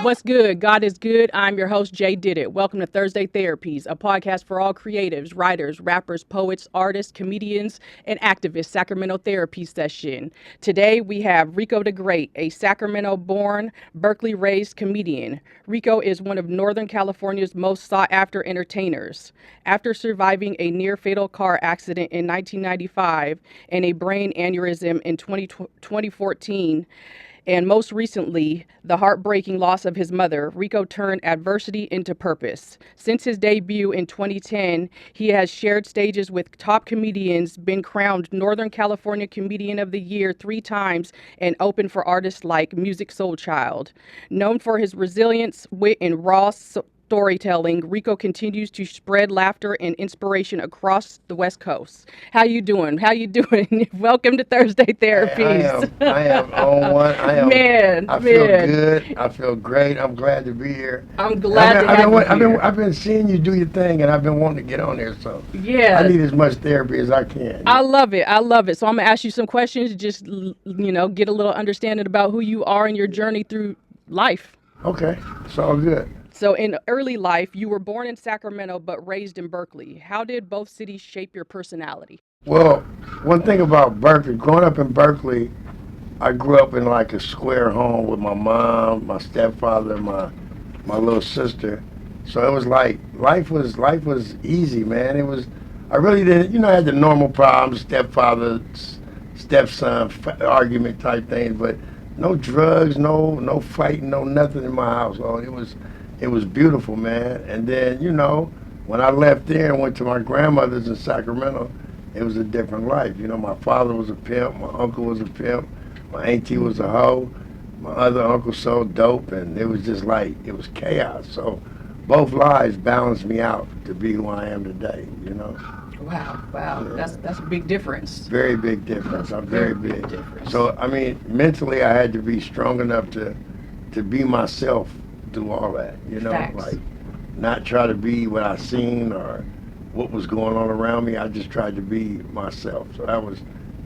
What's good? God is good. I'm your host, Jay Did It. Welcome to Thursday Therapies, a podcast for all creatives, writers, rappers, poets, artists, comedians, and activists. Sacramento Therapy Session. Today we have Ricco Da Great, a Sacramento-born, Berkeley-raised comedian. Ricco is one of Northern California's most sought-after entertainers. After surviving a near-fatal car accident in 1995 and a brain aneurysm in 2014, and most recently, the heartbreaking loss of his mother, Ricco turned adversity into purpose. Since his debut in 2010, he has shared stages with top comedians, been crowned Northern California Comedian of the Year 3 times, and opened for artists like Music Soul Child. Known for his resilience, wit, and raw storytelling, Ricco continues to spread laughter and inspiration across the West Coast. How you doing? How you doing? Welcome to Thursday Therapies. I am on one. Man, I feel man, good. I feel great. I'm glad to be here. I'm And glad to have you here. I've been seeing you do your thing, and I've been wanting to get on there. So I Yeah, need as much therapy as I can. I love it. I love it. So I'm gonna ask you some questions, just get a little understanding about who you are and your journey through life. Okay, it's all good. So in early life, you were born in Sacramento but raised in Berkeley. How did both cities shape your personality? Well, one thing about Berkeley, growing up in Berkeley, I grew up in like a square home with my mom, my stepfather, and my little sister. So it was like life was easy, man. It was I really didn't, I had the normal problems, stepfather, stepson argument type things, but no drugs, no fighting, no nothing in my house. Oh, it was beautiful, man. And then, when I left there and went to my grandmother's in Sacramento, it was a different life. My father was a pimp, my uncle was a pimp, my auntie was a hoe, my other uncle sold dope, and it was just like, it was chaos. So both lives balanced me out to be who I am today. Wow, wow, Yeah. that's a big difference. Very big difference. That's a I'm very very big big. difference. So, I mean, mentally I had to be strong enough to be myself through all that, Facts. like not try to be what I seen or what was going on around me. I just tried to be myself. So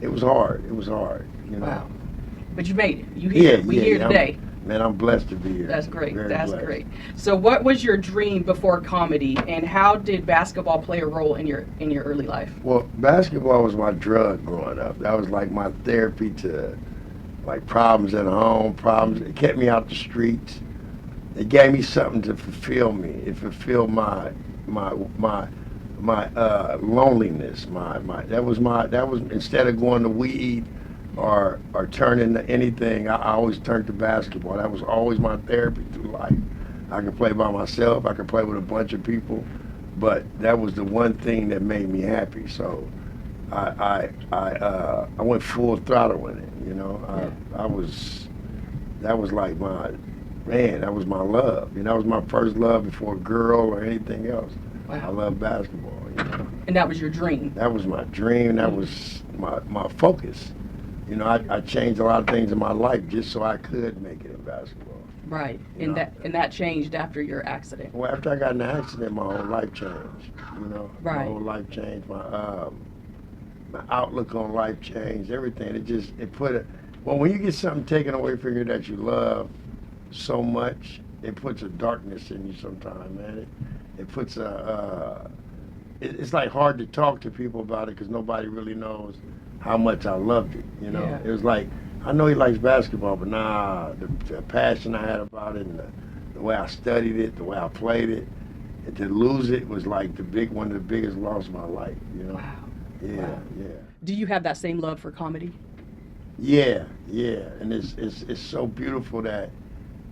it was hard. It was hard. Wow. But you made it. You here. We here yeah, today. Man, I'm blessed to be here. That's great. Very That's blessed. great. So what was your dream before comedy, and how did basketball play a role in your early life? Well, basketball was my drug growing up. That was like my therapy to like problems at home, problems. It kept me out the streets. It gave me something to fulfill me. It fulfilled my loneliness. That was instead of going to weed or turning to anything, I always turned to basketball. That was always my therapy through life. I could play by myself. I could play with a bunch of people, but that was the one thing that made me happy. So I went full throttle in it. That was like that was my love. That was my first love before a girl or anything else. I Wow. love basketball. And that was your dream. That was my dream. That was my focus. I changed a lot of things in my life just so I could make it in basketball. Right. You And know. that changed after your accident. Well, after I got in the accident, my whole life changed. My Right. whole life changed. My outlook on life changed. Everything. Well, when you get something taken away from you that you love so much, it puts a darkness in you sometimes, man. It puts it's like hard to talk to people about it because nobody really knows how much I loved it. Yeah. It was like, I know he likes basketball, but nah, the passion I had about it and the way I studied it, the way I played it, and to lose it was like one of the biggest losses of my life. Wow. Yeah, Wow. yeah. Do you have that same love for comedy? Yeah, and it's so beautiful that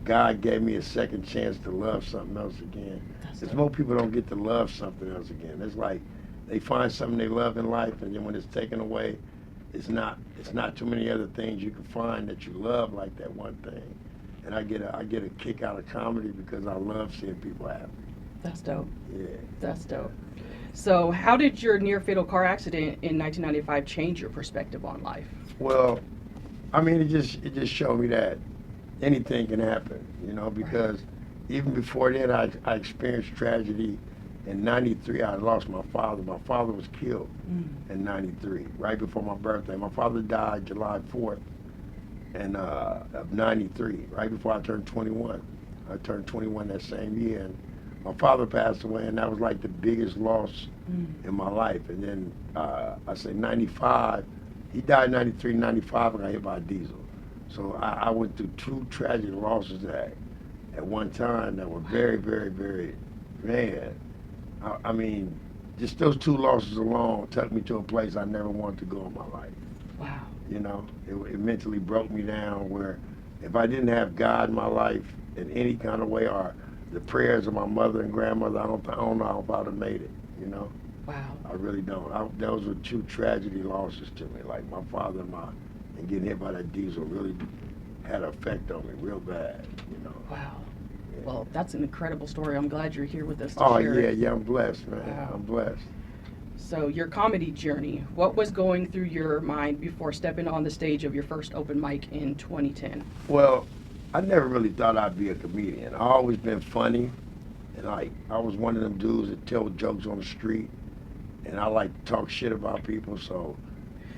God gave me a second chance to love something else again. That's Because dope. most people don't get to love something else again. It's like they find something they love in life, and then when it's taken away, it's not too many other things you can find that you love like that one thing. And I get a kick out of comedy because I love seeing people happy. That's dope. Yeah. That's dope. So how did your near fatal car accident in 1995 change your perspective on life? Well, I mean, it just showed me that anything can happen, because even before that, I experienced tragedy. In '93, I lost my father. My father was killed in '93, right before my birthday. My father died July 4th of '93, right before I turned 21. I turned 21 that same year, and my father passed away, and that was like the biggest loss in my life. And then I say 95, he died 93, 95, and I got hit by a diesel. So I went through two tragic losses at one time that were very, very, very, man. I mean, just those two losses alone took me to a place I never wanted to go in my life. Wow. You know, it mentally broke me down where if I didn't have God in my life in any kind of way, or the prayers of my mother and grandmother, I don't know if I'd have made it, you know? Wow. I really don't. Those were two tragedy losses to me. Like my father and getting hit by that diesel really had an effect on me real bad, you know? Wow. Well, that's an incredible story. I'm glad you're here with us to share it. Yeah, I'm blessed, man. Wow. I'm blessed. So your comedy journey, what was going through your mind before stepping on the stage of your first open mic in 2010? Well, I never really thought I'd be a comedian. I always been funny, and I was one of them dudes that tell jokes on the street, and I like to talk shit about people, so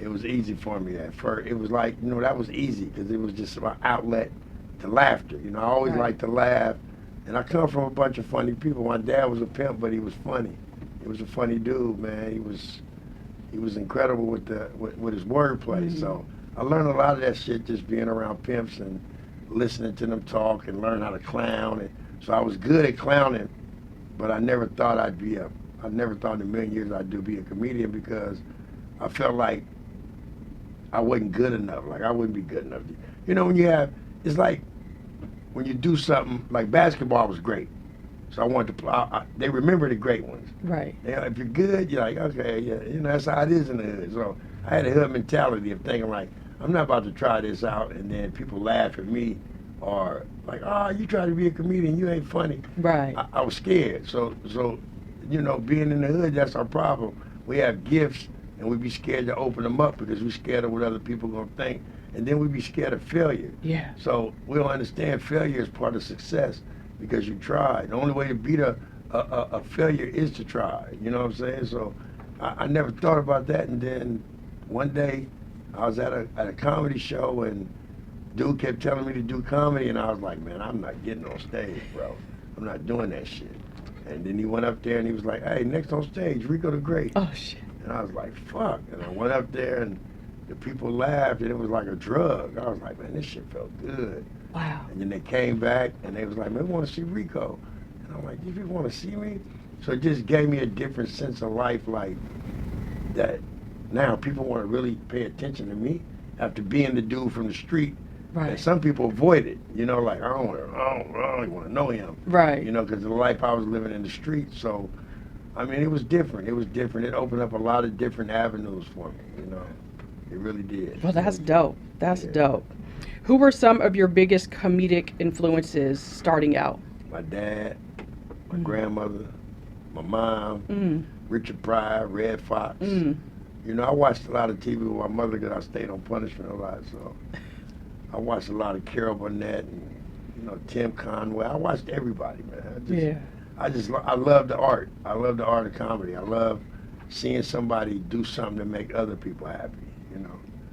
it was easy for me at first. It was like, that was easy because it was just my outlet to laughter. I always liked to laugh, and I come from a bunch of funny people. My dad was a pimp, but he was funny. He was a funny dude, man. He was incredible with his wordplay. So I learned a lot of that shit just being around pimps and listening to them talk and learn how to clown. And so I was good at clowning, but I never thought I never thought in a million years I'd be a comedian because I felt like I wasn't good enough. Like I wouldn't be good enough. It's like when you do something, like basketball was great. So I wanted to play. They remember the great ones. Right. If you're good, you're like, okay, yeah, that's how it is in the hood. So I had a hood mentality of thinking like, I'm not about to try this out and then people laugh at me or like, oh, you try to be a comedian, you ain't funny. Right. I was scared. So being in the hood, that's our problem. We have gifts and we be scared to open them up because we're scared of what other people gonna think. And then we be scared of failure. Yeah. So we don't understand failure is part of success. Because you tried. The only way to beat a failure is to try. You know what I'm saying? So I never thought about that. And then one day I was at a comedy show and dude kept telling me to do comedy and I was like, man, I'm not getting on stage, bro. I'm not doing that shit. And then he went up there and he was like, hey, next on stage, Ricco Da Great. Oh, shit. And I was like, fuck. And I went up there and the people laughed and it was like a drug. I was like, man, this shit felt good. Wow. And then they came back and they was like, man, we want to see Ricco. And I'm like, you people want to see me? So it just gave me a different sense of life, like that now people want to really pay attention to me after being the dude from the street. Right. And some people avoid it, like I don't even want to know him. Right. Because of the life I was living in the street. So, I mean, it was different. It was different. It opened up a lot of different avenues for me, It really did. Well, that's dope. That's dope. Who were some of your biggest comedic influences starting out? My dad, my grandmother, my mom, Richard Pryor, Red Fox. I watched a lot of TV with my mother because I stayed on punishment a lot. So I watched a lot of Carol Burnett and, Tim Conway. I watched everybody, man. I love the art. I love the art of comedy. I love seeing somebody do something to make other people happy,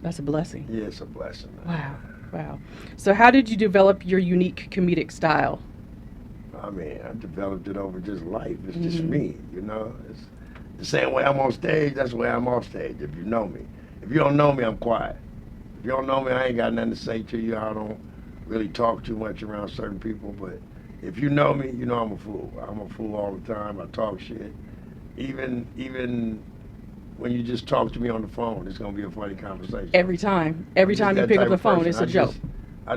That's a blessing. Yeah, it's a blessing, man. Wow. So how did you develop your unique comedic style? I mean, I developed it over just life. It's just me, It's the same way I'm on stage, that's the way I'm off stage, if you know me. If you don't know me, I'm quiet. If you don't know me, I ain't got nothing to say to you. I don't really talk too much around certain people, but if you know me, you know I'm a fool. I'm a fool all the time. I talk shit. Even when you just talk to me on the phone, it's gonna be a funny conversation. Every time you pick up the phone, it's a joke. I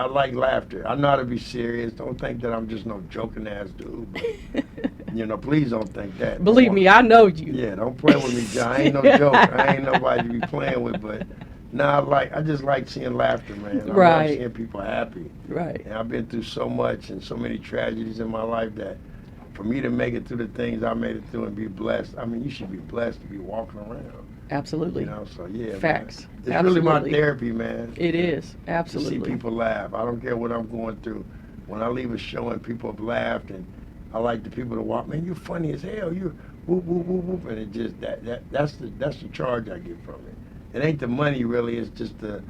like laughter. I know how to be serious. Don't think that I'm just no joking ass dude. But, please don't think that. Believe me, I know you. Yeah, don't play with me, John. I ain't no joke. I ain't nobody to be playing with. But I just like seeing laughter, man. I like seeing people happy. Right. And I've been through so much and so many tragedies in my life that for me to make it through the things I made it through and be blessed, I mean, you should be blessed to be walking around. Absolutely. So yeah. Facts. Man. It's really my therapy, man. It is. Absolutely. To see people laugh. I don't care what I'm going through. When I leave a show and people have laughed, and I like the people to walk, man, you're funny as hell. You're whoop, whoop, whoop, whoop. And it just, that's the charge I get from it. It ain't the money really, it's just really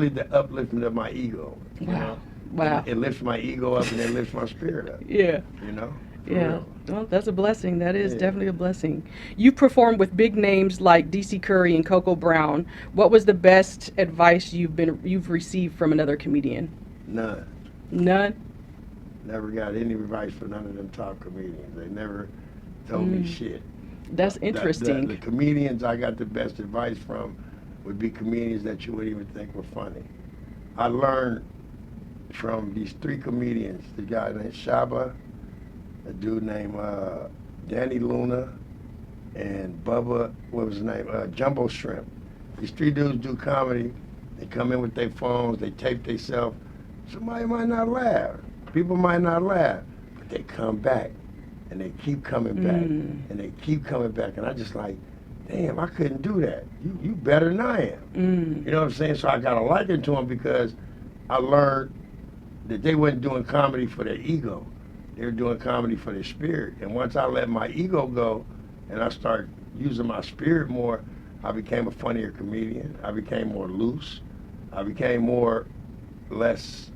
the upliftment of my ego. You know? Wow. It lifts my ego up and it lifts my spirit up. Yeah. You know? For Yeah. real. Well, that's a blessing. That is Yeah. definitely a blessing. You've performed with big names like DC Curry and Coco Brown. What was the best advice you've received from another comedian? None. None. Never got any advice from none of them top comedians. They never told me shit. That's The interesting. comedians I got the best advice from would be comedians that you wouldn't even think were funny. I learned from these three comedians, the guy named Shaba, a dude named Danny Luna, and Bubba, what was his name? Jumbo Shrimp. These three dudes do comedy. They come in with their phones, they tape themselves. Somebody might not laugh. People might not laugh, but they come back and they keep coming back and they keep coming back. And I just like, damn, I couldn't do that. You better than I am. You know what I'm saying? So I got a liking to them because I learned that they weren't doing comedy for their ego. They were doing comedy for their spirit. And once I let my ego go and I started using my spirit more, I became a funnier comedian. I became more loose. I became less,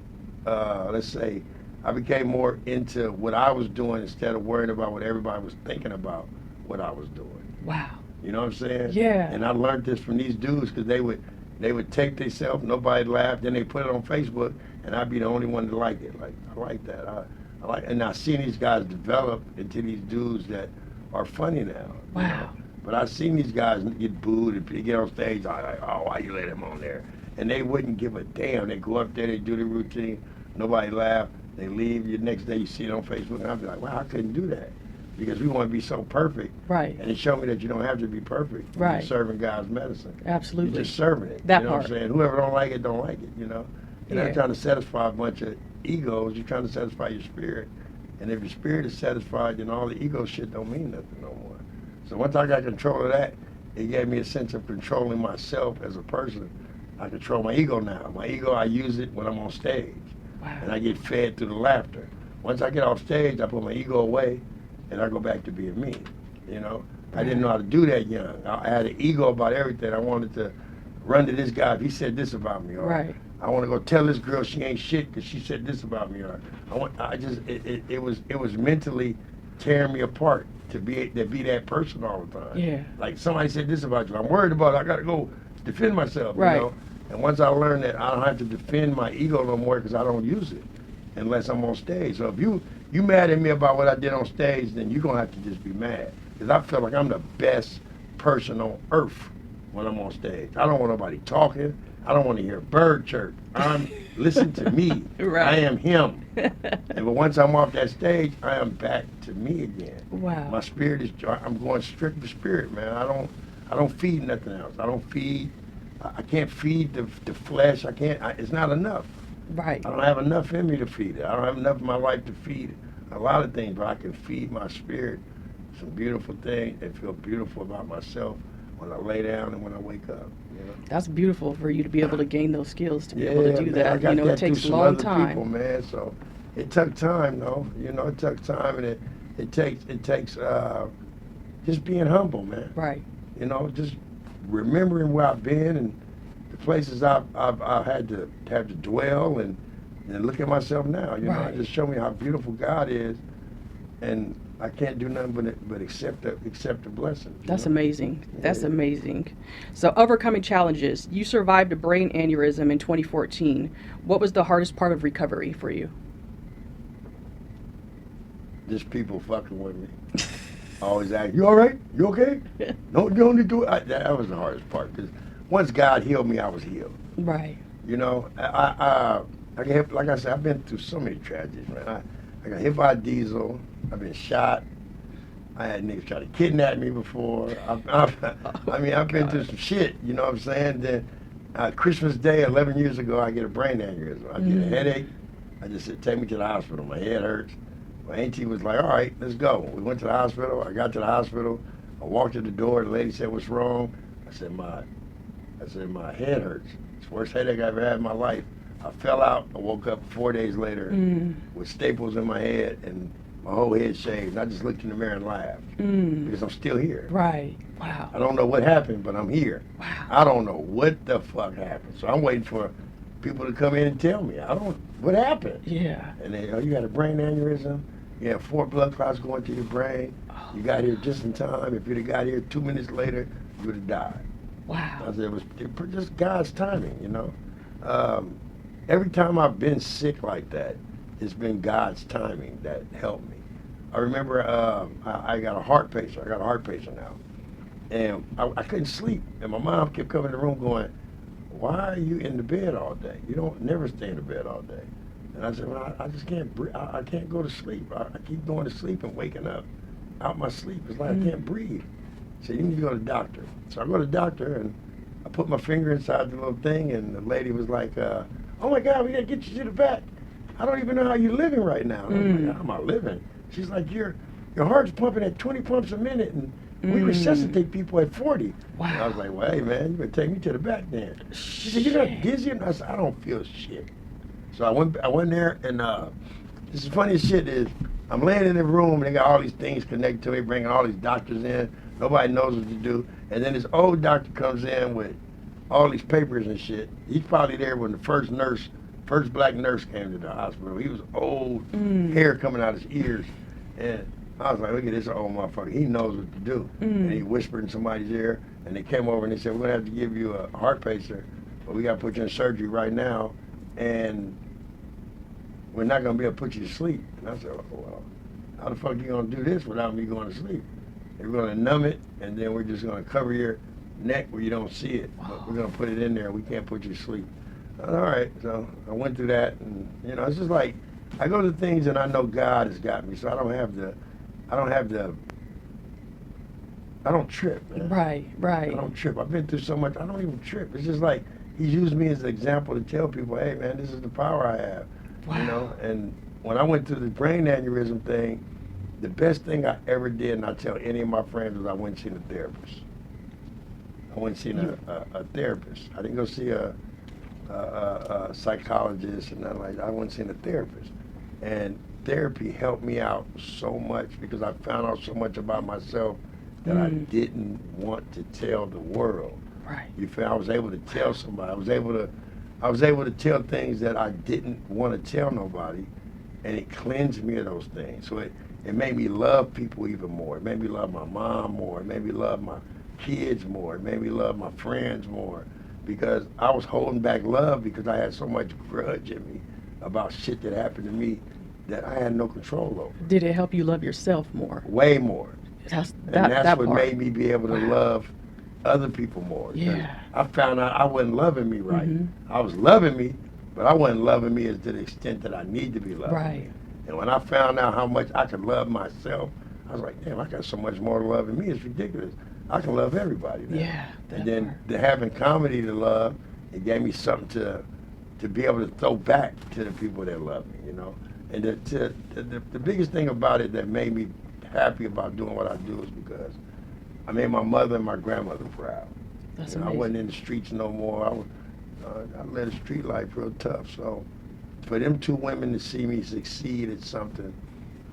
let's say, I became more into what I was doing instead of worrying about what everybody was thinking about what I was doing. Wow. You know what I'm saying? Yeah. And I learned this from these dudes because they would tape themselves, nobody laughed, then they put it on Facebook, and I'd be the only one to like it. Like, I like that. I like, and I've seen these guys develop into these dudes that are funny now. Wow. You know? But I've seen these guys get booed and they get on stage, I'm like, oh, why you let him on there? And they wouldn't give a damn. They go up there, they do the routine, nobody laugh, they leave. The next day you see it on Facebook, and I'd be like, wow, I couldn't do that. Because we want to be so perfect. Right. And it showed me that you don't have to be perfect. Right. You're serving God's medicine. Absolutely. You're just serving it. That you know part. what I'm saying? Whoever don't like it, don't like it, you know? You're Yeah. not trying to satisfy a bunch of egos. You're trying to satisfy your spirit. And if your spirit is satisfied, then all the ego shit don't mean nothing no more. So once I got control of that, it gave me a sense of controlling myself as a person. I control my ego now. My ego, I use it when I'm on stage. Wow. And I get fed through the laughter. Once I get off stage, I put my ego away, and I go back to being me, you know? I didn't know how to do that young. I had an ego about everything. I wanted to run to this guy if he said this about me, or Right. I want to go tell this girl she ain't shit because she said this about me, or it was mentally tearing me apart to be that person all the time. Yeah. Like somebody said this about you, I'm worried about it. I got to go defend myself, Right. you know? And once I learned that I don't have to defend my ego no more because I don't use it unless I'm on stage. So if you mad at me about what I did on stage, then you're going to have to just be mad. Because I feel like I'm the best person on earth when I'm on stage. I don't want nobody talking. I don't want to hear a bird chirp. Listen to me. Right. I am him. But once I'm off that stage, I am back to me again. Wow. My spirit is, I'm going strict for spirit, man. I don't feed nothing else. I can't feed the flesh. It's not enough. Right. I don't have enough in me to feed it. I don't have enough in my life to feed it. A lot of things, but I can feed my spirit some beautiful things and feel beautiful about myself when I lay down and when I wake up. You know? That's beautiful for you to be able to gain those skills to be able to do man, that. I got You know, that it takes through a some long other time. people, man. So it took time, though. You know, it took time, and it takes just being humble, man. Right. You know, just remembering where I've been and the places I've had to dwell and look at myself now. You know, Right. it just show me how beautiful God is, and I can't do nothing but accept the blessing. That's know? amazing. That's Yeah. amazing. So, overcoming challenges. You survived a brain aneurysm in 2014. What was the hardest part of recovery for you? Just people fucking with me. I always ask, you all right? You okay? No, you don't need to do it. That was the hardest part, because once God healed me, I was healed. Right. You know, I got hit, like I said, I've been through so many tragedies, man. I got hit by a diesel. I've been shot. I had niggas try to kidnap me before. I've been through some shit, you know what I'm saying? Then Christmas Day, 11 years ago, I get a brain aneurysm. I get a headache. I just said, take me to the hospital. My head hurts. My auntie was like, all right, let's go. We went to the hospital. I got to the hospital. I walked to the door. The lady said, what's wrong? I said, my head hurts. It's the worst headache I've ever had in my life. I fell out. I woke up 4 days later with staples in my head and my whole head shaved. And I just looked in the mirror and laughed because I'm still here. Right. Wow. I don't know what happened, but I'm here. Wow. I don't know what the fuck happened. So I'm waiting for people to come in and tell me, what happened? Yeah. And they, oh, you had a brain aneurysm. You have 4 blood clots going to your brain. Oh. You got here just in time. If you'd have got here 2 minutes later, you would have died. Wow. I said, it was just God's timing, you know. Every time I've been sick like that, it's been God's timing that helped me. I remember I got a heart patient. I got a heart patient now. And I couldn't sleep. And my mom kept coming in the room going, why are you in the bed all day? You don't never stay in the bed all day. And I said, well, I just can't breathe. I can't go to sleep. I keep going to sleep and waking up out my sleep. It's like I can't breathe. So you need to go to the doctor. So I go to the doctor and I put my finger inside the little thing and the lady was like, oh my God, we gotta get you to the vet. I don't even know how you're living right now. And I'm like, how am I living? She's like, your heart's pumping at 20 pumps a minute and we resuscitate people at 40. Wow. And I was like, well, hey man, you better take me to the back then. She said, you're not dizzy? And I said, I don't feel shit. So I went there and this is funny as shit is I'm laying in the room and they got all these things connected to me, bringing all these doctors in. Nobody knows what to do. And then this old doctor comes in with all these papers and shit. He's probably there when the first black nurse came to the hospital. He was old, hair coming out his ears. And I was like, look at this old motherfucker. He knows what to do. And he whispered in somebody's ear. And they came over and they said, we're going to have to give you a heart pacer, but we got to put you in surgery right now. And we're not going to be able to put you to sleep. And I said, oh, well, how the fuck are you going to do this without me going to sleep? We're going to numb it, and then we're just going to cover your neck where you don't see it. But we're going to put it in there. We can't put you to sleep. I said, all right. So I went through that, and, you know, it's just like I go to things and I know God has got me, so I don't trip, man. Right. I don't trip. I've been through so much, I don't even trip. It's just like He's used me as an example to tell people, hey, man, this is the power I have. Wow. You know, and when I went through the brain aneurysm thing, the best thing I ever did, and I tell any of my friends, was I went and seen a therapist. I went and seen a therapist. I didn't go see a psychologist and nothing like that. I went and seen a therapist. And therapy helped me out so much because I found out so much about myself that I didn't want to tell the world. Right. You feel? I was able to tell somebody. I was able to tell things that I didn't want to tell nobody, and it cleansed me of those things. So it made me love people even more. It made me love my mom more. It made me love my kids more. It made me love my friends more, because I was holding back love because I had so much grudge in me about shit that happened to me that I had no control over. Did it help you love yourself more? Way more. That's That's what part. made me be able to love other people more. Yeah. I found out I wasn't loving me right. Mm-hmm. I was loving me, but I wasn't loving me as to the extent that I need to be loving Right. me. And when I found out how much I could love myself, I was like, damn, I got so much more to love in me. It's ridiculous. I can love everybody now. Yeah. And then having comedy to love, it gave me something to be able to throw back to the people that love me, you know. And the biggest thing about it that made me happy about doing what I do is because I made my mother and my grandmother proud. That's I amazing. wasn't in the streets no more. I led a street life real tough. So for them two women to see me succeed at something,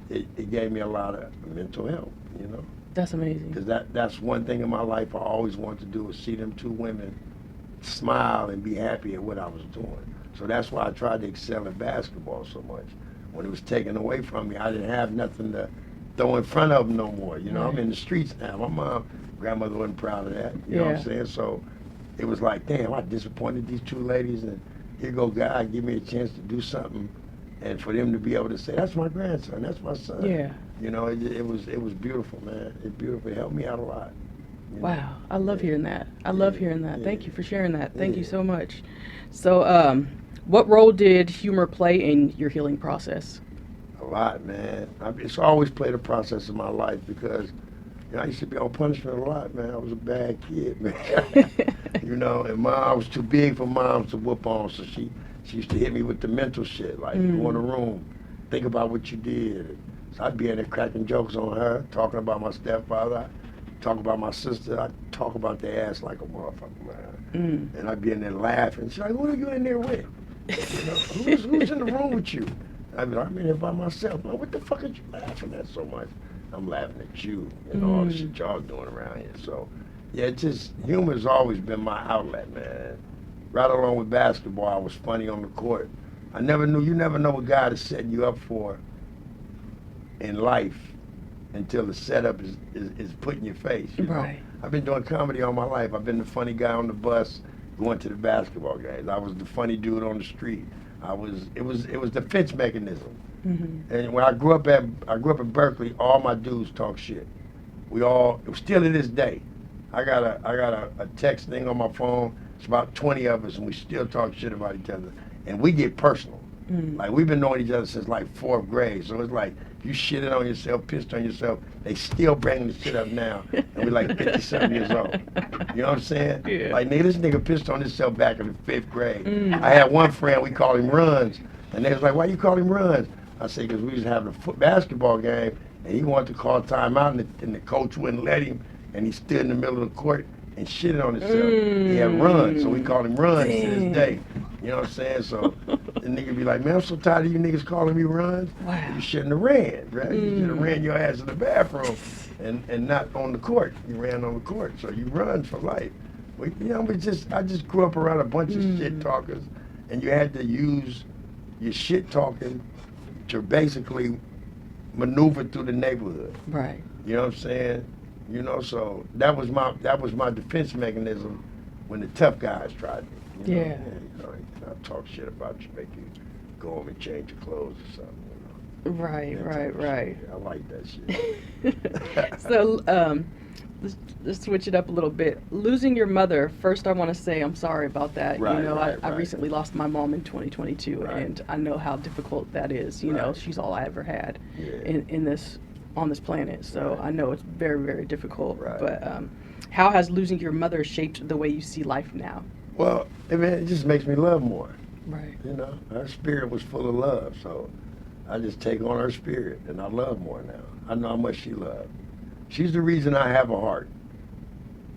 it gave me a lot of mental health, you know. That's amazing. Because that's one thing in my life I always wanted to do, was see them two women smile and be happy at what I was doing. So that's why I tried to excel in basketball so much. When it was taken away from me, I didn't have nothing to throw in front of them no more. You know, Right. I'm in the streets now. My grandmother wasn't proud of that. You know what I'm saying? So it was like, damn, I disappointed these two ladies, and here go God, give me a chance to do something, and for them to be able to say, that's my grandson, that's my son. Yeah. You know, it was beautiful, man. It's beautiful. It helped me out a lot. You know? Wow. I love hearing that. I love hearing that. Thank you for sharing that. Thank you Yeah. so much. So, what role did humor play in your healing process? A lot, man. It's always played a process in my life because, you know, I used to be on punishment a lot, man. I was a bad kid, man. You know, and I was too big for mom to whoop on, so she used to hit me with the mental shit, like, go in the room, think about what you did. So I'd be in there cracking jokes on her, talking about my stepfather, talk about my sister, I'd talk about their ass like a motherfucker, man. And I'd be in there laughing. She's like, who are you in there with? You know, who's in the room with you? I'm in here by myself. Like, what the fuck are you laughing at so much? I'm laughing at you and all the shit y'all doing around here. So, yeah, it's just, humor's always been my outlet, man. right along with basketball, I was funny on the court. I never knew, you never know what God is setting you up for in life until the setup is put in your face. You know? I've been doing comedy all my life. I've been the funny guy on the bus going to the basketball games. I was the funny dude on the street. It was the defense mechanism. Mm-hmm. And when I grew up in Berkeley, all my dudes talk shit. Still to this day, I got a text thing on my phone. It's about 20 of us, and we still talk shit about each other, and we get personal. Mm-hmm. Like, we've been knowing each other since like 4th grade, so it's like, if you shitted on yourself, pissed on yourself, they still bring the shit up now, and we're like 50-something years old. You know what I'm saying? Yeah. Like, this nigga pissed on himself back in the 5th grade. Mm. I had one friend, we called him Runs, and they was like, why you call him Runs? I said, because we was having a basketball game, and he wanted to call timeout, and the coach wouldn't let him, and he stood in the middle of the court and shitted on himself. He had Runs, so we called him Runs to this day. You know what I'm saying? So the nigga be like, man, I'm so tired of you niggas calling me Runs. Wow. You shouldn't have ran, right? You should have ran your ass in the bathroom and not on the court. You ran on the court, so you run for life. I just grew up around a bunch of shit talkers, and you had to use your shit talking to basically maneuver through the neighborhood. Right. You know what I'm saying? You know, so that was my defense mechanism when the tough guys tried me. You know? Yeah. I'll talk shit about you, make you go home and change your clothes or something. You know? Right. I like that shit. So, let's switch it up a little bit. Losing your mother, first I want to say I'm sorry about that. Right, I recently lost my mom in 2022, and I know how difficult that is. You know, she's all I ever had on this planet, so I know it's very, very difficult. Right. But how has losing your mother shaped the way you see life now? Well, it just makes me love more. Right. You know, her spirit was full of love, so I just take on her spirit, and I love more now. I know how much she loved. She's the reason I have a heart.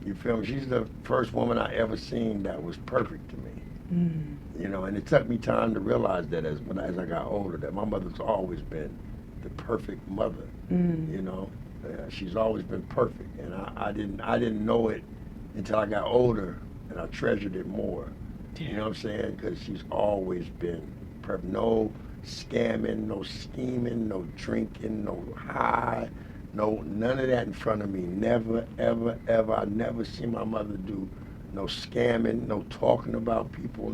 You feel me? She's the first woman I ever seen that was perfect to me. Mm. You know, and it took me time to realize that as I got older, that my mother's always been the perfect mother. Mm. You know, she's always been perfect, and I didn't know it until I got older, and I treasured it more. Yeah. You know what I'm saying? Because she's always been perfect. No scamming, no scheming, no drinking, no high. No, none of that in front of me. Never, ever, ever. I never seen my mother do no scamming, no talking about people,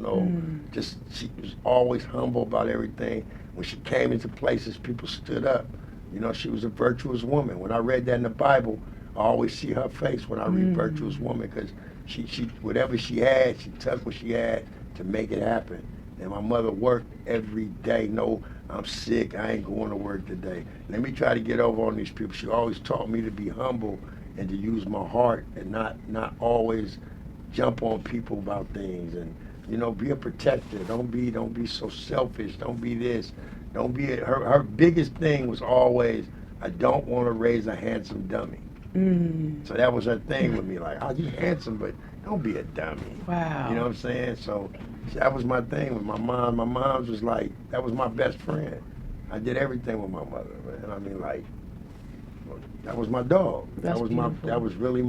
just she was always humble about everything. When she came into places, people stood up. You know, she was a virtuous woman. When I read that in the Bible, I always see her face when I read virtuous woman, because she whatever she had, she took what she had to make it happen. And my mother worked every day. No, I'm sick, I ain't going to work today. Let me try to get over on these people. She always taught me to be humble and to use my heart and not always jump on people about things. And, you know, be a protector. Don't be so selfish. Don't be this. Don't be her biggest thing was always, I don't want to raise a handsome dummy. Mm. So that was her thing with me, like, oh, you handsome, but don't be a dummy. Wow. You know what I'm saying? So that was my thing with my mom. My mom's was like, that was my best friend. I did everything with my mother, man. I mean, like, that was my dog. That was really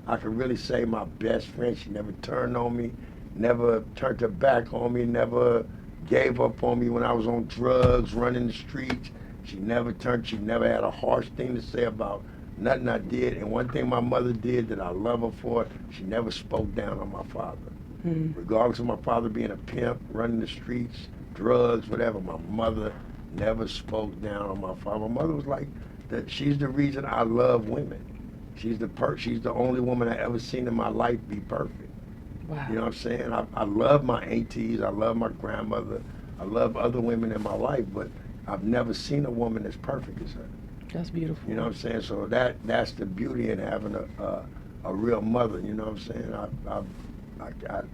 I could really say my best friend. She never turned on me, never turned her back on me, never gave up on me when I was on drugs, running the streets. She never had a harsh thing to say about nothing I did. And one thing my mother did that I love her for, she never spoke down on my father. Regardless of my father being a pimp, running the streets, drugs, whatever, my mother never spoke down on my father. My mother was like, that she's the reason I love women. She's the only woman I ever seen in my life be perfect. Wow. You know what I'm saying? I love my aunties, I love my grandmother, I love other women in my life, but I've never seen a woman as perfect as her. That's beautiful. You know what I'm saying? So that's the beauty in having a real mother. You know what I'm saying?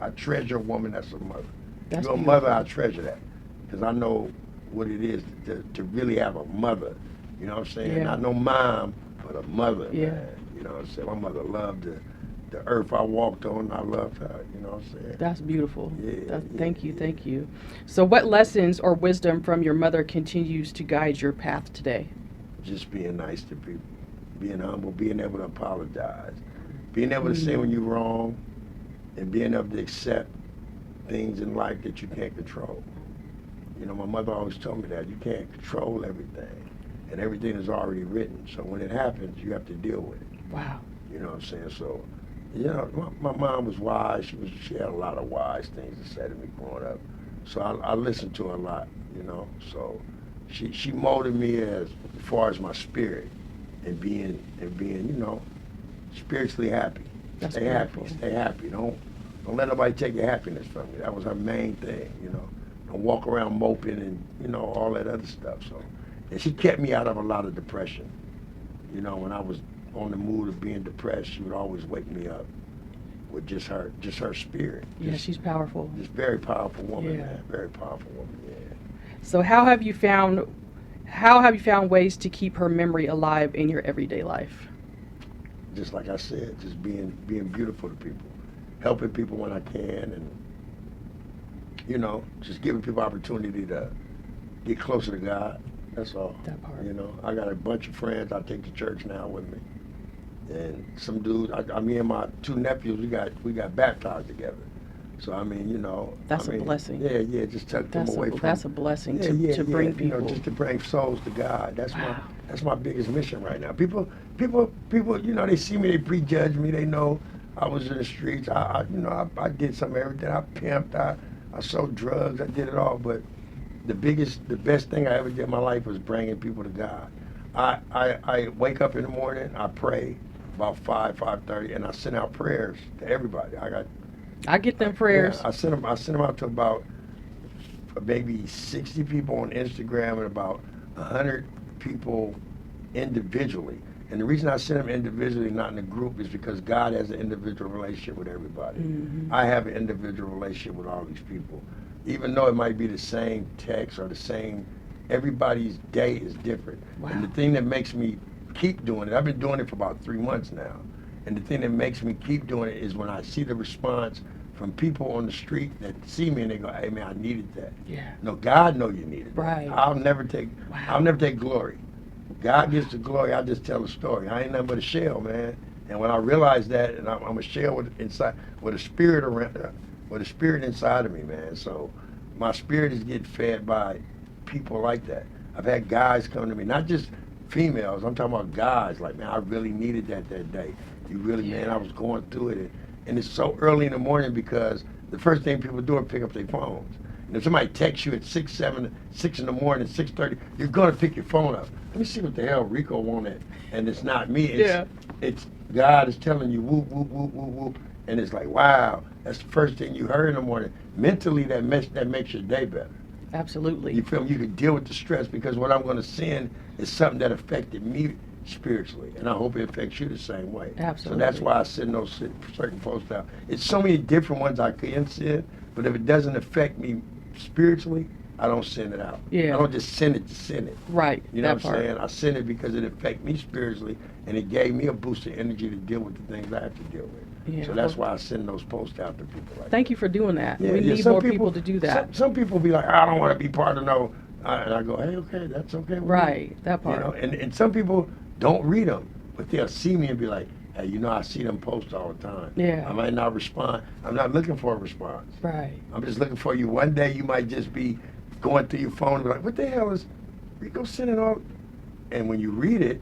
I treasure a woman that's a mother. That's your mother, I treasure that, because I know what it is to really have a mother. You know what I'm saying? Yeah. Not no mom, but a mother. Yeah. Man. You know what I'm saying? My mother loved the earth I walked on. I loved her. You know what I'm saying? That's beautiful. Yeah. Thank you. So, what lessons or wisdom from your mother continues to guide your path today? Just being nice to people, being humble, being able to apologize, being able to say when you're wrong, and being able to accept things in life that you can't control. You know, my mother always told me that you can't control everything, and everything is already written. So when it happens, you have to deal with it. Wow. You know what I'm saying? So, you know, my mom was wise. She had a lot of wise things to say to me growing up. So I listened to her a lot. You know, so she molded me as far as my spirit and being you know, spiritually happy. That's Stay beautiful. happy. Stay happy. Don't let nobody take your happiness from you. That was her main thing. You know, don't walk around moping and you know all that other stuff. So, and she kept me out of a lot of depression. You know, when I was on the mood of being depressed, she would always wake me up with just her spirit. Yeah, she's powerful. Just very powerful woman, Yeah. man. Very powerful woman, yeah. So how have you found ways to keep her memory alive in your everyday life? Just like I said, just being beautiful to people, helping people when I can, and you know, just giving people opportunity to get closer to God. That's all. That part. You know, I got a bunch of friends I take to church now with me, and some dude. Me and my two nephews, we got baptized together. So I mean, you know, That's a blessing. Yeah, just tuck them away from. That's a blessing to bring people. You know, just to bring souls to God. Wow. That's my biggest mission right now. People, you know, they see me, they prejudge me, they know I was in the streets. You know, I did some of everything. I pimped, I sold drugs, I did it all. But the best thing I ever did in my life was bringing people to God. I wake up in the morning, I pray about 5:30, and I send out prayers to everybody. I get them prayers. Yeah, I sent them out to about maybe 60 people on Instagram and about 100 people individually. And the reason I send them individually, not in a group, is because God has an individual relationship with everybody. Mm-hmm. I have an individual relationship with all these people. Even though it might be the same text or the same, everybody's day is different. Wow. And the thing that makes me keep doing it, I've been doing it for about 3 months now. And the thing that makes me keep doing it is when I see the response from people on the street that see me and they go, "Hey man, I needed that." Yeah. No, God know you needed that. Right. I'll never take glory. God gets the glory. I just tell a story. I ain't nothing but a shell, man. And when I realize that, and I'm a shell with a spirit with a spirit inside of me, man. So my spirit is getting fed by people like that. I've had guys come to me, not just females. I'm talking about guys. Like, man, I really needed that day. You really, man, I was going through it. And it's so early in the morning because the first thing people do is pick up their phones. And if somebody texts you at 6 in the morning, 6:30, you're going to pick your phone up. Let me see what the hell Ricco wanted. And it's not me. It's God is telling you, whoop, whoop, whoop, whoop, whoop. And it's like, wow, that's the first thing you heard in the morning. Mentally, that makes your day better. Absolutely. You feel me? You can deal with the stress because what I'm going to send is something that affected me spiritually, and I hope it affects you the same way. Absolutely. So that's why I send those certain posts out. It's so many different ones I can send, but if it doesn't affect me spiritually, I don't send it out. Yeah. I don't just send it to send it. Right. You know that what I'm part. saying? I send it because it affected me spiritually, and it gave me a boost of energy to deal with the things I have to deal with. Yeah. So that's why I send those posts out to people like Thank you for doing that. Yeah, we yeah, need some more people to do that. Some people be like, I don't want to be part of no. And I go, hey, okay, that's okay with me. Right. That part. You know, and some people don't read them, but they'll see me and be like, hey, you know, I see them post all the time. Yeah. I might not respond. I'm not looking for a response. Right. I'm just looking for you. One day you might just be going through your phone and be like, what the hell is Ricco sending all? And when you read it,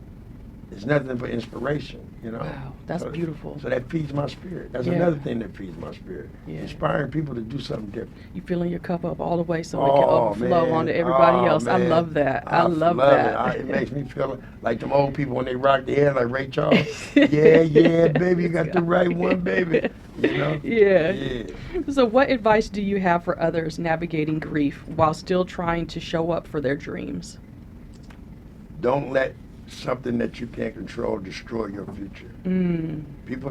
it's nothing but inspiration, you know. Wow, that's beautiful. So that feeds my spirit. That's Yeah. another thing that feeds my spirit. Yeah. Inspiring people to do something different. You filling your cup up all the way so it can overflow onto everybody else. Man. I love that. I love that. that. It makes me feel like them old people when they rock their head like Ray Charles. yeah, baby, you got the right one, baby. You know? Yeah. So what advice do you have for others navigating grief while still trying to show up for their dreams? Don't let something that you can't control destroy your future. People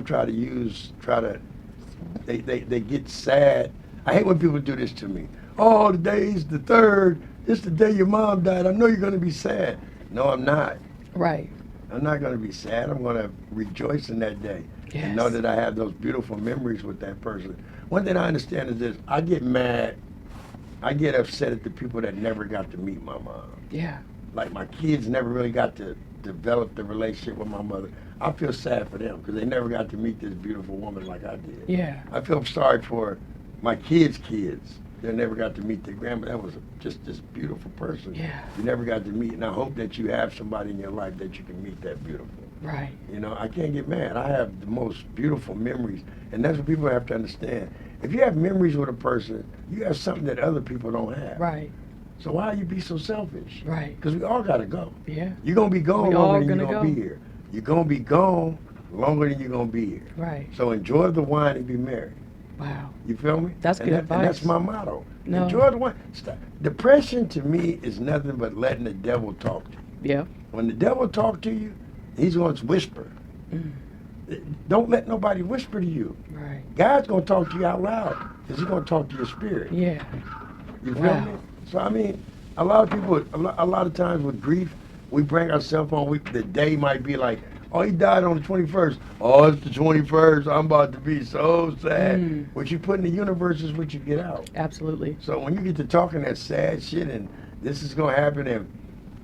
they get sad. I hate when people do this to me. Oh, today's the 3rd. It's the day your mom died. I know you're going to be sad. No, I'm not. Right. I'm not going to be sad. I'm going to rejoice in that day. Yes. And know that I have those beautiful memories with that person. One thing I understand is this. I get mad. I get upset at the people that never got to meet my mom. Yeah. Like my kids never really got to develop the relationship with my mother. I feel sad for them because they never got to meet this beautiful woman like I did. Yeah. I feel sorry for my kids' they never got to meet their grandma. That was just this beautiful person. Yeah. You never got to meet, and I hope that you have somebody in your life that you can meet that beautiful. Right. You know, I can't get mad. I have the most beautiful memories, and that's what people have to understand. If you have memories with a person, you have something that other people don't have. Right. So why you be so selfish? Right. Because we all got to go. Yeah. You're going to be gone We all longer than you're gonna going to be go. here. You're going to be gone longer than you're going to be here. Right. So enjoy the wine and be merry. Wow. You feel me? That's good advice. And that's my motto. No. Enjoy the wine. Depression to me is nothing but letting the devil talk to you. Yeah. When the devil talk to you, he's going to whisper. Mm. Don't let nobody whisper to you. Right. God's going to talk to you out loud because he's going to talk to your spirit. Yeah. You feel Wow. me? So, I mean, a lot of people, a lot of times with grief, we bring ourselves on. The day might be like, oh, he died on the 21st. Oh, it's the 21st. I'm about to be so sad. Mm. What you put in the universe is what you get out. Absolutely. So when you get to talking that sad shit and this is going to happen, and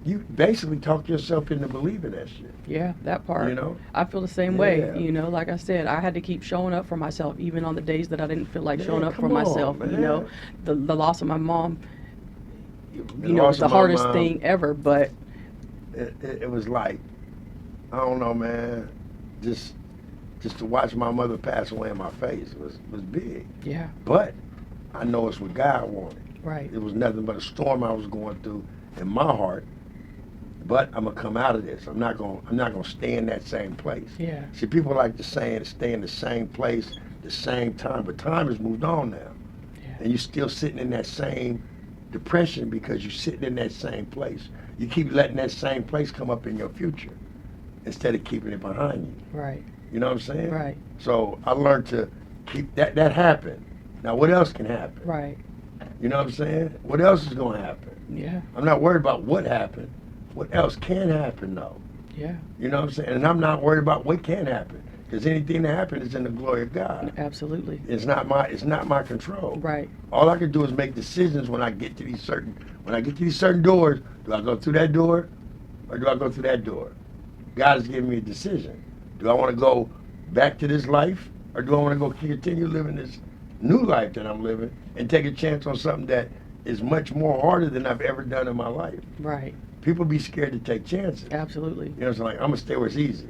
you basically talk yourself into believing that shit. Yeah, that part. You know? I feel the same way. Yeah. You know, like I said, I had to keep showing up for myself, even on the days that I didn't feel like Man, showing up for come on, myself. You man. know, the loss of my mom, The you know, loss was the of my hardest mom, thing ever. But It was like, I don't know, man. Just to watch my mother pass away in my face was big. yeah, But I know it's what God wanted. right. It was nothing but a storm I was going through in my heart. But I'm gonna come out of this. I'm not gonna stay in that same place. Yeah, See, people like to say and stay in the same place, the same time, but time has moved on now, yeah, and you're still sitting in that same depression because you're sitting in that same place. You keep letting that same place come up in your future instead of keeping it behind you. right, You know what I'm saying? right, So I learned to keep that happen. Now what else can happen? right. You know what I'm saying? What else is gonna happen? Yeah, I'm not worried about what happened. What else can happen though? yeah, You know what I'm saying? And I'm not worried about what can happen. Because anything that happens is in the glory of God. absolutely. It's not my control. Right, All I can do is make decisions when I get to these certain doors. Do I go through that door or do I go through that door? God has given me a decision. Do I want to go back to this life or do I want to go continue living this new life that I'm living and take a chance on something that is much more harder than I've ever done in my life? right, People be scared to take chances. absolutely. You know, it's like I'm gonna stay where it's easy.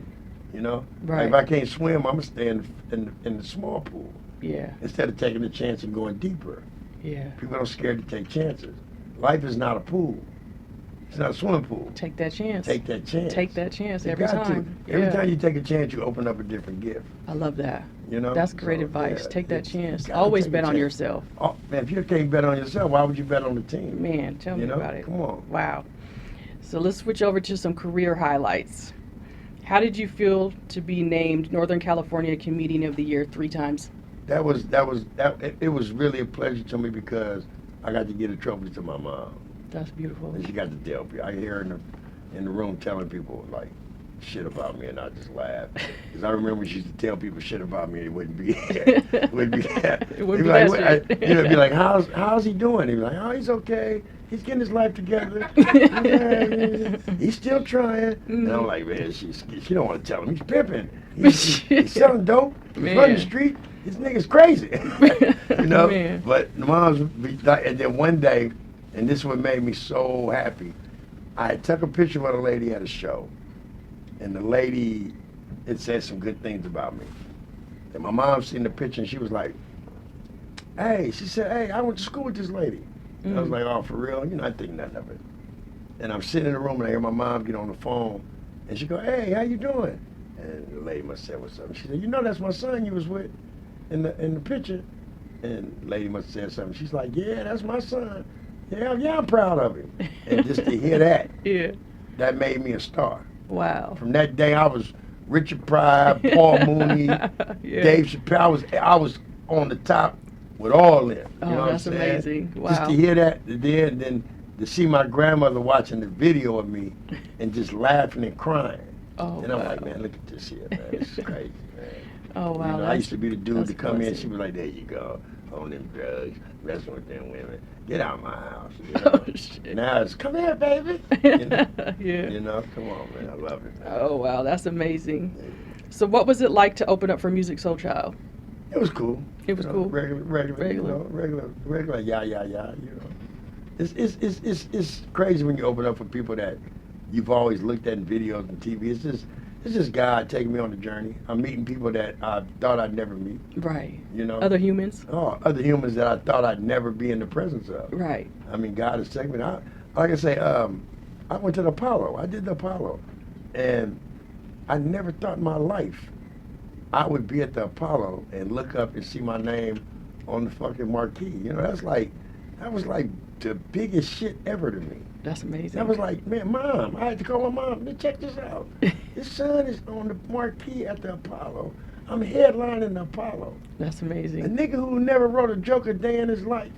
You know, Right. Like, if I can't swim, I'm gonna stay in the small pool Yeah, instead of taking the chance and going deeper. yeah. People are scared to take chances. Life is not a pool. It's not a swimming pool. Take that chance. Take that chance. Take that chance You every got to. time. Every Yeah. time you take a chance, you open up a different gift. I love that. You know, That's great So, advice. yeah, Take that it's- chance. you gotta Always take a bet on chance. yourself. Oh, man, if you can't bet on yourself, why would you bet on the team? Man, tell me You know? about it. Come on. Wow. So let's switch over to some career highlights. How did you feel to be named Northern California Comedian of the Year 3 times? It was really a pleasure to me because I got to give a trophy to my mom. That's beautiful. And she got to tell people. I hear her in the room telling people like shit about me, and I just laugh because I remember she used to tell people shit about me, and it wouldn't be, it wouldn't be that. It wouldn't They'd be like, that what- shit. you know, be like, how's he doing? He'd be like, oh, he's okay. He's getting his life together. He's still trying. And I'm like, man, she don't want to tell him. He's pimping. He's selling dope. He's Man. running the street. This nigga's crazy. You know? Man. But the moms, and then one day, and this is what made me so happy, I took a picture of a lady at a show, and the lady, it said some good things about me. And my mom seen the picture, and she was like, hey, she said, hey, I went to school with this lady. And I was like, oh, for real? You know, I think nothing of it. And I'm sitting in the room, and I hear my mom get on the phone, and she go, hey, how you doing? And the lady must have said what's up. She said, you know that's my son you was with in the picture. And the lady must have said something. She's like, yeah, that's my son. Yeah, I'm proud of him. And just to hear that, Yeah. that made me a star. Wow. From that day, I was Richard Pryor, Paul Mooney, Yeah. Dave Chappelle. I was on the top with all them. Oh, You know that's what I'm saying? amazing. Wow. Just to hear that, then to see my grandmother watching the video of me and just laughing and crying. Oh, And I'm wow. like, man, look at this here, man. This is crazy, man. Oh, wow. You know, I used to be the dude that's to come in, classy. she'd be like, there you go, on them drugs, messing with them women. Get out of my house. You know? Oh, shit. Now it's, come here, baby. You know? Yeah. You know, come on, man. I love it, man. Oh, wow. That's amazing. So what was it like to open up for Music Soul Child? It was cool. It was cool. Regular, yeah. It's crazy when you open up for people that you've always looked at in videos and TV. It's just God taking me on the journey. I'm meeting people that I thought I'd never meet. Right. You know, Other humans. Oh, other humans that I thought I'd never be in the presence of. Right. I mean, God has taken me. Like I say, I went to the Apollo. I did the Apollo, and I never thought in my life I would be at the Apollo and look up and see my name on the fucking marquee. You know, that was like the biggest shit ever to me. That's amazing. That was like, man, Mom, I had to call my mom. Check this out. His son is on the marquee at the Apollo. I'm headlining the Apollo. That's amazing. A nigga who never wrote a joke a day in his life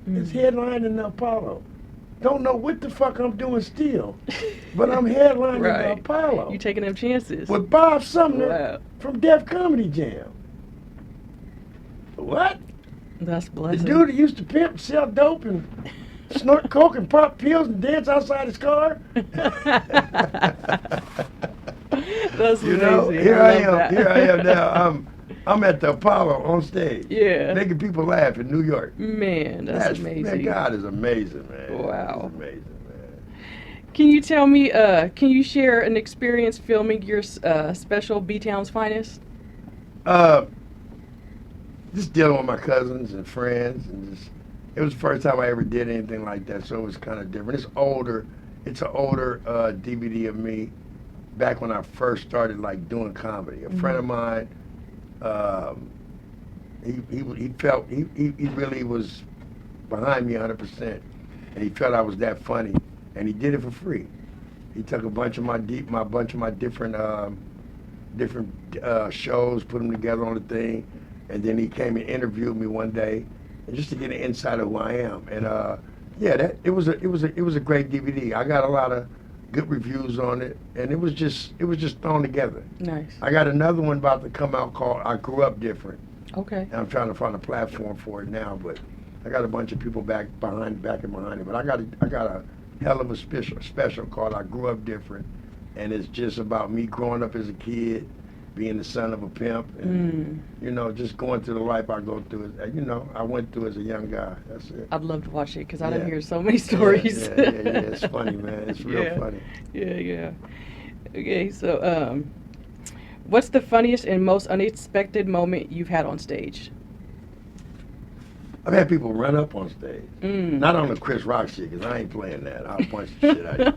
is headlining the Apollo. Don't know what the fuck I'm doing still, but I'm headlining the Apollo. You taking them chances. With Bob Sumner from Def Comedy Jam. What? That's blessing. The dude that used to pimp, sell dope, and snort coke and pop pills and dance outside his car. That's you know, amazing. Here I am now. I'm at the Apollo on stage. Yeah. Making people laugh in New York. Man, that's amazing. Man, God is amazing, man. Wow. He's amazing, man. Can you tell me, can you share an experience filming your special B-Town's Finest? Just dealing with my cousins and friends, and it was the first time I ever did anything like that, so it was kind of different. It's an older DVD of me back when I first started like doing comedy. A friend of mine, he really was behind me 100%, and he felt I was that funny, and he did it for free. He took a bunch of my different shows, put them together on the thing, and then he came and interviewed me one day, and just to get an insight of who I am. And it was a great DVD. I got a lot of good reviews on it, and it was just thrown together. Nice. I got another one about to come out called I Grew Up Different. Okay. And I'm trying to find a platform for it now, but I got a bunch of people backing behind it. But I got a hell of a special called I Grew Up Different, and it's just about me growing up as a kid, being the son of a pimp, and just going through the life I go through. I went through as a young guy. That's it. I'd love to watch it because I didn't hear so many stories. Yeah. It's funny, man. It's real funny. Yeah. Okay, so what's the funniest and most unexpected moment you've had on stage? I've had people run up on stage. Not on the Chris Rock shit, because I ain't playing that. I'll punch the shit out of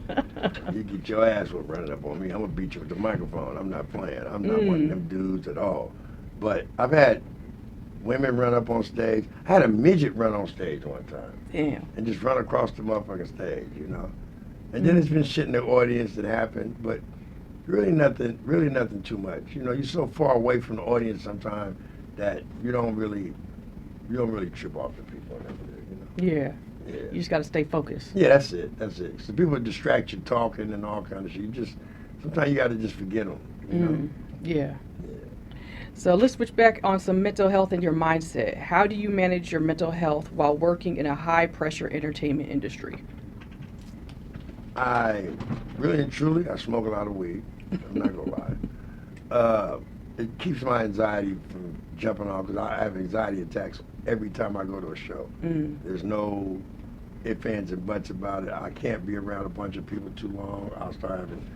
you. You get your ass whooped running up on me. I'm going to beat you with the microphone. I'm not playing. I'm not one of them dudes at all. But I've had women run up on stage. I had a midget run on stage one time. Damn. And just run across the motherfucking stage, And then it's been shit in the audience that happened, but really nothing too much. You're so far away from the audience sometimes that you don't really trip off the people over there, Yeah. You just got to stay focused. Yeah, that's it. So people distract you talking and all kind of shit. Sometimes you got to just forget them, Yeah. So let's switch back on some mental health and your mindset. How do you manage your mental health while working in a high-pressure entertainment industry? I really and truly, I smoke a lot of weed. I'm not going to lie. It keeps my anxiety from jumping off because I have anxiety attacks every time I go to a show. There's no ifs, ands, and buts about it. I can't be around a bunch of people too long. I'll start having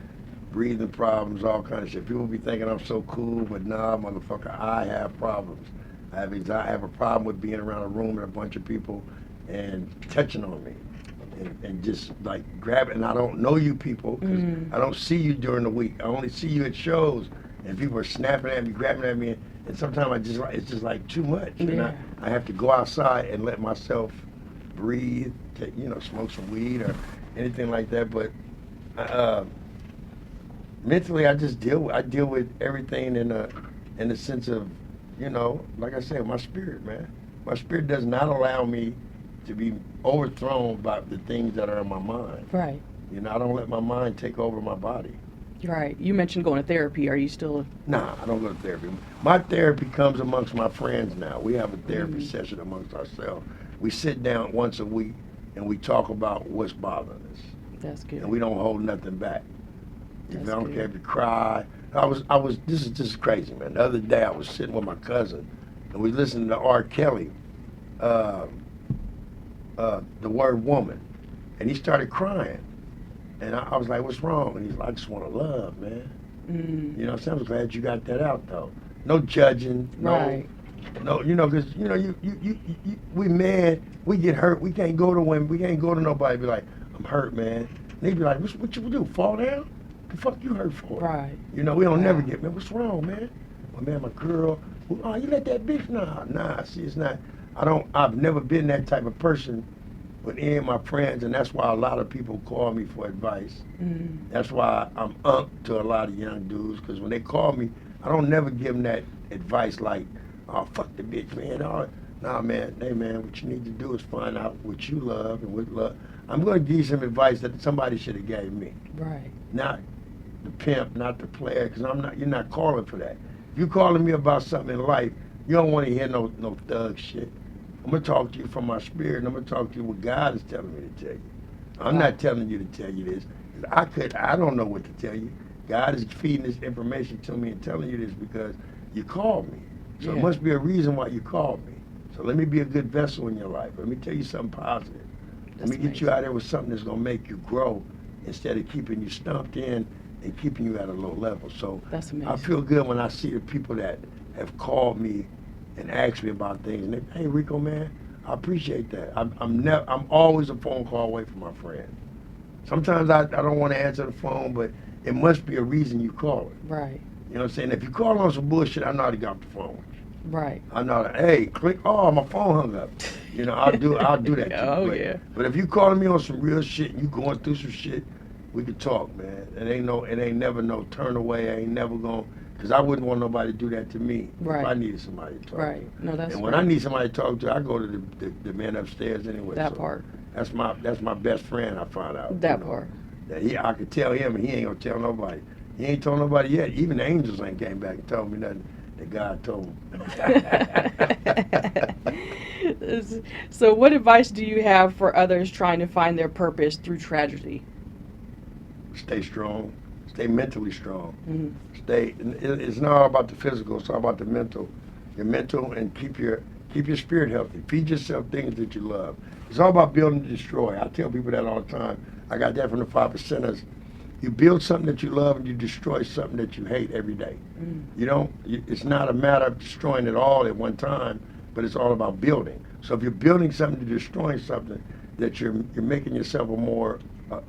breathing problems, all kind of shit. People be thinking I'm so cool, but nah, motherfucker, I have problems. I have a problem with being around a room with a bunch of people and touching on me. And just like grab it, and I don't know you people because I don't see you during the week. I only see you at shows, and people are snapping at me, grabbing at me, and sometimes it's just like too much. And I have to go outside and let myself breathe, smoke some weed or anything like that. But mentally, I deal with everything in the sense of, like I said, my spirit, man. My spirit does not allow me to be overthrown by the things that are in my mind. Right. I don't let my mind take over my body. Right. You mentioned going to therapy. Are you still? Nah, I don't go to therapy. My therapy comes amongst my friends now. We have a therapy session amongst ourselves. We sit down once a week and we talk about what's bothering us. That's good. And we don't hold nothing back. I don't care if you cry. This is crazy, man. The other day I was sitting with my cousin and we listening to R. Kelly, uh, the word woman, and he started crying. And I was like, what's wrong? And he's like, I just want to love, man. You know, so I'm glad you got that out, though. No judging, no, you know, because, you know, we men, we get hurt. We can't go to women. We can't go to nobody and be like, I'm hurt, man. And they be like, what you do, fall down? The fuck you hurt for? Right. You know, we don't never get, man, what's wrong, man? Well, man, my girl, oh, you let that bitch, nah, see, it's not, I've never been that type of person with any of my friends, and that's why a lot of people call me for advice. That's why I'm to a lot of young dudes, because when they call me, I don't never give them that advice like, oh, fuck the bitch, man. Oh, nah, man, hey, man, what you need to do is find out what you love and what love. I'm going to give you some advice that somebody should have gave me. Right. Not the pimp, not the player, because you're not calling for that. If you're calling me about something in life, you don't want to hear no thug shit. I'm going to talk to you from my spirit, and I'm going to talk to you what God is telling me to tell you. I'm not telling you to tell you this. I don't know what to tell you. God is feeding this information to me and telling you this because you called me. So it must be a reason why you called me. So let me be a good vessel in your life. Let me tell you something positive. Let me get you out there with something that's going to make you grow instead of keeping you stumped in and keeping you at a low level. So that's amazing. I feel good when I see the people that have called me and asked me about things. And they, hey, Ricco, man, I appreciate that. I'm always a phone call away from my friend. Sometimes I don't want to answer the phone, but it must be a reason you call it. Right. You know what I'm saying? If you call on some bullshit, I know how to get off the phone. Right. I know that, hey, click, oh, my phone hung up. You know, I'll do that to you. But if you calling me on some real shit and you going through some shit, we can talk, man. It ain't never no turn away. I ain't never going, because I wouldn't want nobody to do that to me if I needed somebody to talk to. Right. No, that's And when I need somebody to talk to, I go to the man upstairs anyway. That part. That's my best friend, I found out. That part. That I could tell him and he ain't gonna tell nobody. He ain't told nobody yet. Even the angels ain't came back and told me nothing that God told him. So what advice do you have for others trying to find their purpose through tragedy? Stay strong. Stay mentally strong. It's not all about the physical, it's all about the mental. Your mental, and keep your spirit healthy. Feed yourself things that you love. It's all about building to destroy. I tell people that all the time. I got that from the 5%ers. You build something that you love and you destroy something that you hate every day. It's not a matter of destroying it all at one time, but it's all about building. So if you're building something to destroying something, that you're making yourself a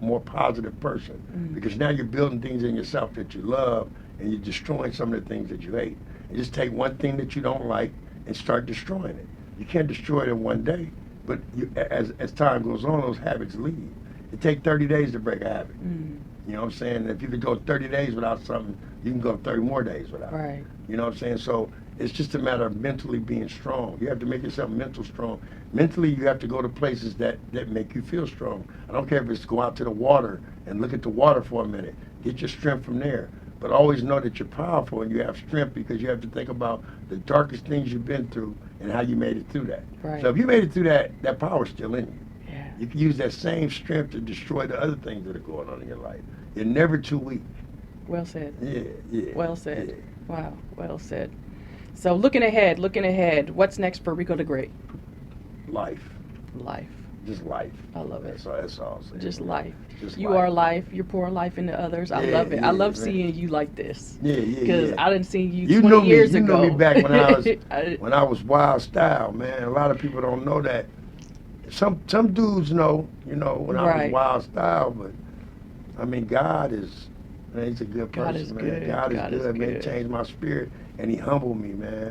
more positive person, because now you're building things in yourself that you love and you're destroying some of the things that you hate. And just take one thing that you don't like and start destroying it. You can't destroy it in one day, but as time goes on, those habits leave. It takes 30 days to break a habit. You know what I'm saying? If you could go 30 days without something, you can go 30 more days without it. You know what I'm saying? So it's just a matter of mentally being strong. You have to make yourself mental strong. Mentally, you have to go to places that make you feel strong. I don't care if it's go out to the water and look at the water for a minute. Get your strength from there. But always know that you're powerful and you have strength, because you have to think about the darkest things you've been through and how you made it through that. So if you made it through that, that power's still in you. You can use that same strength to destroy the other things that are going on in your life. You're never too weak. Well said. Yeah. Well said. Wow, well said. So looking ahead, what's next for Ricco Da Great? Life. Just life. I love it. That's all I'm saying. Just life. Just you life. are life. You're pouring life into others. I love it. I love seeing you like this. Because I didn't see you 20 years ago. You knew me back when I was wild style, man. A lot of people don't know that. Some dudes know, when I was wild style, but I mean, God is, man, he's a good person, God is man. good. God is good, man. He changed my spirit, and he humbled me, man.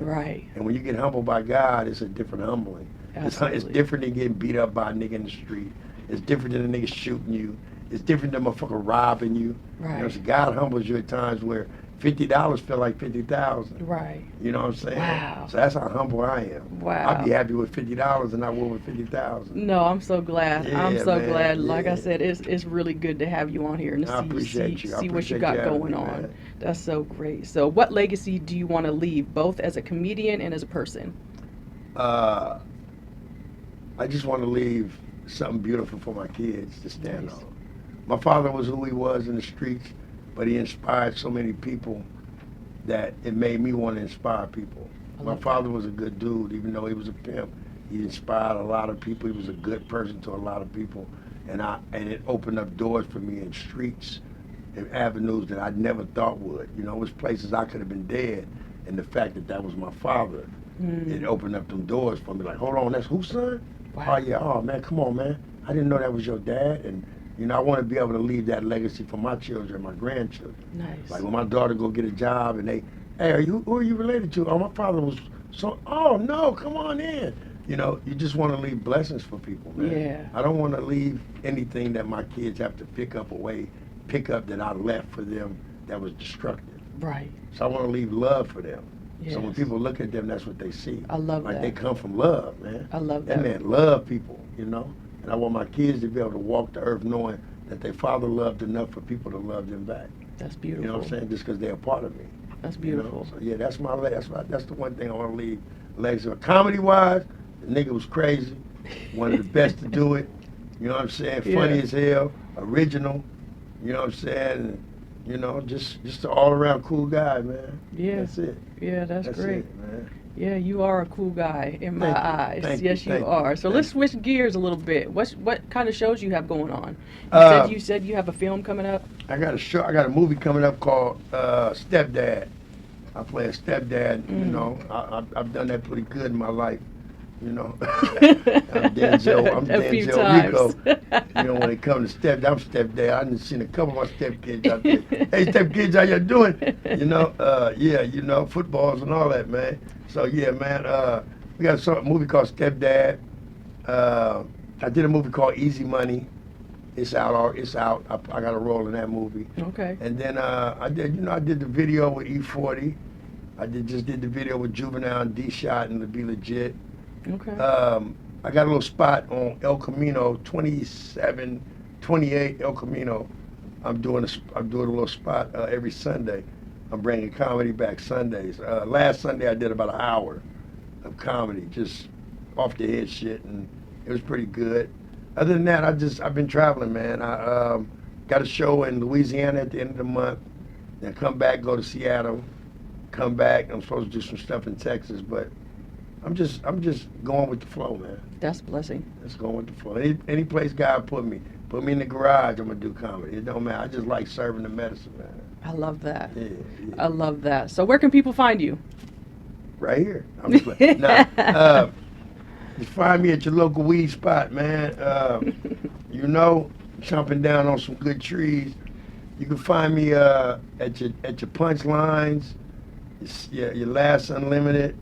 And when you get humbled by God, it's a different humbling. It's different than getting beat up by a nigga in the street. It's different than a nigga shooting you. It's different than a motherfucker robbing you. So God humbles you at times where $50 feel like 50,000. You know what I'm saying? Wow. So that's how humble I am. Wow. I'd be happy with $50 and I would with 50,000. No, I'm so glad. I'm so glad. Yeah. Like I said, it's really good to have you on here and to see what you got going on. Man. That's so great. So what legacy do you want to leave, both as a comedian and as a person? I just want to leave something beautiful for my kids to stand on. My father was who he was in the streets, but he inspired so many people that it made me want to inspire people. My father was a good dude, even though he was a pimp. He inspired a lot of people. He was a good person to a lot of people, and it opened up doors for me in streets and avenues that I never thought would. You know, it was places I could have been dead, and the fact that that was my father, it opened up them doors for me. Like, hold on, that's whose son? Wow. Oh yeah, oh man, come on, man. I didn't know that was your dad, and you know, I want to be able to leave that legacy for my children and my grandchildren. Nice. Like when my daughter go get a job and they, hey, who are you related to? Oh, my father was so. Oh no, come on in. You know, you just want to leave blessings for people, man. Yeah. I don't want to leave anything that my kids have to pick up that I left for them that was destructive. Right. So I want to leave love for them. Yes. So when people look at them, that's what they see. I love like that. They come from love, man. I love that. That man love people, you know. And I want my kids to be able to walk the earth knowing that their father loved enough for people to love them back. That's beautiful. You know what I'm saying? Just because they're a part of me. That's beautiful. You know? So yeah, that's the one thing I want to leave legacy. Comedy-wise, the nigga was crazy. One of the best to do it. You know what I'm saying? Funny as hell. Original. You know what I'm saying? And, you know, just an all-around cool guy, man. Yeah. That's it. Yeah, that's great. It, man. Yeah, you are a cool guy in my eyes. Thank you you. are. So let's switch gears a little bit. What kind of shows you have going on? You said you have a film coming up. I got a movie coming up called Stepdad. I play a stepdad. You know, I've done that pretty good in my life. You know, I'm Denzel Rico. You know, when it comes to stepdad, I'm stepdad. I done seen a couple of my stepkids out there. Hey, stepkids, how you doing? You know, yeah, you know, footballs and all that, man. So yeah, man, we got a movie called Stepdad. I did a movie called Easy Money. It's out. I got a role in that movie. Okay. And then I did the video with E40. I just did the video with Juvenile and D-Shot and To Be Legit. Okay. I got a little spot on El Camino, 28 El Camino. I'm doing a little spot every Sunday. I'm bringing comedy back Sundays. Last Sunday I did about an hour of comedy, just off the head shit, and it was pretty good. Other than that, I've been traveling, man. I got a show in Louisiana at the end of the month. Then come back, go to Seattle. Come back. I'm supposed to do some stuff in Texas, but I'm just going with the flow, man. That's a blessing. Just going with the flow. Any place God put me in the garage, I'm gonna do comedy. It don't matter. I just like serving the medicine, man. I love that. Yeah. I love that. So where can people find you? Right here. I'm just playing. Nah, you find me at your local weed spot, man. You know, chomping down on some good trees. You can find me at your punchlines. Your Last Unlimited.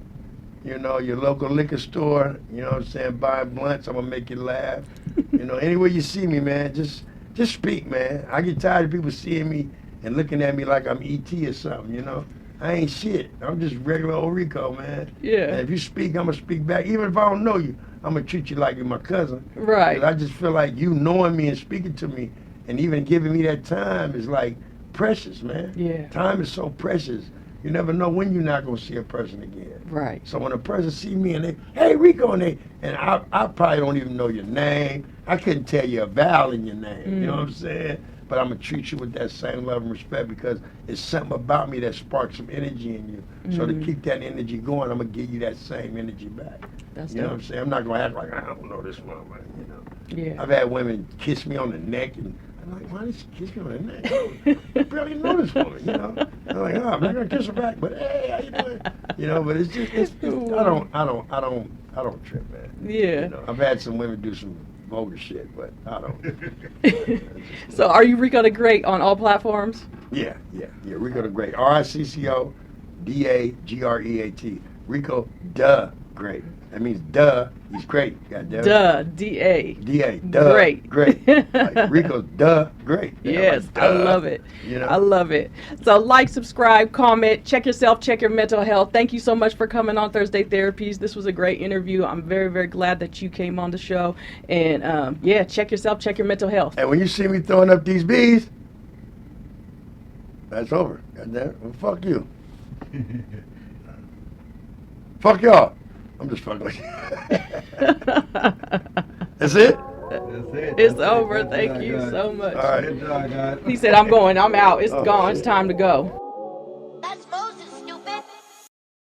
You know, your local liquor store. You know what I'm saying? Buying blunts. I'm gonna make you laugh. You know, anywhere you see me, man, just speak, man. I get tired of people seeing me and looking at me like I'm E.T. or something. You know, I ain't shit. I'm just regular old Rico, man. Yeah. And if you speak, I'm gonna speak back. Even if I don't know you, I'm gonna treat you like you're my cousin. Right. 'Cause I just feel like you knowing me and speaking to me and even giving me that time is like precious, man. Yeah. Time is so precious. You never know when you're not gonna see a person again. Right. So when a person see me and they, hey Rico, and I probably don't even know your name. I couldn't tell you a vowel in your name. You know what I'm saying? But I'm gonna treat you with that same love and respect because it's something about me that sparks some energy in you. So to keep that energy going, I'm gonna give you that same energy back. That's you know dope. what I'm saying? I'm not gonna act like I don't know this woman. You know. Yeah. I've had women kiss me on the neck and I'm like, why did she kiss me on the neck? I barely know this woman, you know. I'm like, oh, I'm not gonna kiss her back, but hey, how you doing? You know, but it's I don't trip, man. Yeah. You know, I've had some women do some vulgar shit, but I don't. So are you Ricco Da Great on all platforms? Yeah. Ricco Da Great. RICCO DAGREAT. Ricco Da Great. That means duh, he's great. Goddamn. Duh, D-A. D-A, duh. Great. Like Rico's duh, great. Yes, like, I love it. You know? I love it. So like, subscribe, comment, check yourself, check your mental health. Thank you so much for coming on Thursday Therapies. This was a great interview. I'm very, very glad that you came on the show. And yeah, check yourself, check your mental health. And when you see me throwing up these bees, that's over. Goddamn. Well, fuck you. Fuck y'all. I'm just fucking with you. That's it? That's it. It's over. Thank you so much. All right. Good job, guys. He said, I'm out. It's gone. It's time to go.